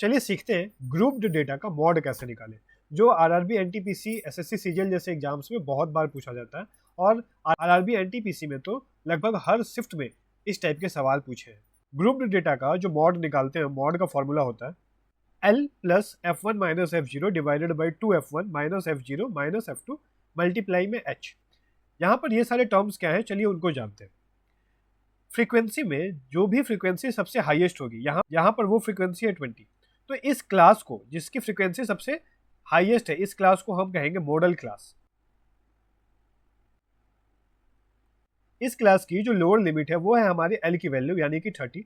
चलिए सीखते हैं ग्रुप्ड डेटा का मॉड कैसे निकालें, जो आरआरबी, एनटीपीसी, एसएससी, सीजीएल जैसे एग्जाम्स में बहुत बार पूछा जाता है। और आरआरबी, एनटीपीसी में तो लगभग हर शिफ्ट में इस टाइप के सवाल पूछे हैं। ग्रुप्ड डेटा का जो मॉड निकालते हैं, मॉड का फॉर्मूला होता है L plus F1 minus F0 divided by 2F1 minus F0 minus F2 multiply में H। यहाँ पर ये सारे टर्म्स क्या हैं, चलिए उनको जानते हैं। फ्रीक्वेंसी में जो भी फ्रीक्वेंसी सबसे हाईएस्ट होगी, यहाँ पर वो फ्रीक्वेंसी है 20। तो इस क्लास को, जिसकी फ्रीक्वेंसी सबसे हाईएस्ट है, इस क्लास को हम कहेंगे मॉडल क्लास। इस क्लास की जो लोअर लिमिट है वो है हमारी एल की वैल्यू यानी कि 30।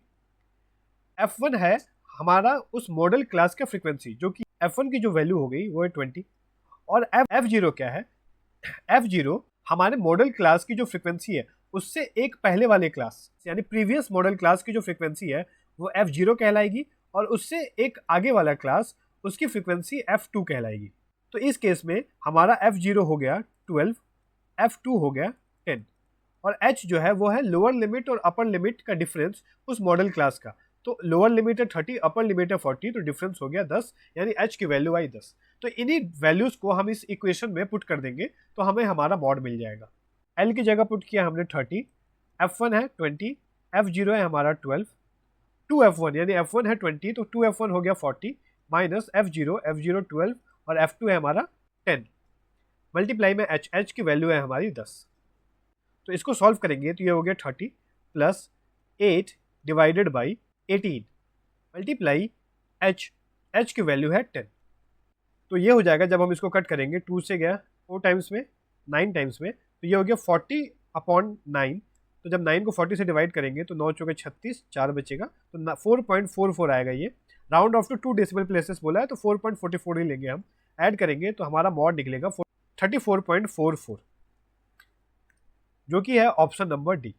F1 है हमारा उस मॉडल क्लास का फ्रीक्वेंसी, जो कि F1 की जो वैल्यू हो गई वो है 20। और F0 क्या है? F0 हमारे मॉडल क्लास की जो फ्रीक्वेंसी है उससे एक पहले वाले क्लास यानी प्रीवियस मॉडल क्लास की जो फ्रीक्वेंसी है वो F0 कहलाएगी, और उससे एक आगे वाला क्लास उसकी फ्रीक्वेंसी F2 कहलाएगी। तो इस केस में हमारा F0 हो गया 12, F2 हो गया 10, और H जो है वो है लोअर लिमिट और अपर लिमिट का डिफरेंस उस मॉडल क्लास का। तो लोअर लिमिट है 30, अपर लिमिट है 40, तो डिफरेंस हो गया 10, यानी H की वैल्यू आई 10। तो इन्हीं वैल्यूज को हम इस इक्वेशन में पुट कर देंगे तो हमें हमारा मॉड मिल जाएगा। L की जगह पुट किया हमने 30, F1 है 20, F0 है हमारा 12, 2F1 यानी F1 है 20 तो 2F1 हो गया 40 माइनस F0, F0 12 और F2 है हमारा 10 मल्टीप्लाई में H की वैल्यू है हमारी 10। तो इसको सॉल्व करेंगे तो ये हो गया 30 plus 8 divided by 18 multiply H की वैल्यू है 10। तो ये हो जाएगा, जब हम इसको कट करेंगे 2 से गया 4 टाइम्स में, 9 टाइम्स में, तो ये हो गया 40/9। तो जब 9 को 40 से डिवाइड करेंगे तो 9 चौके 36, 4 बचेगा, तो 4.44 आएगा। ये round off to 2 decimal places बोला है तो 4.44 ही लेंगे हम। ऐड करेंगे तो हमारा मॉड निकलेगा 34.44, जो कि है ऑप्शन नंबर डी।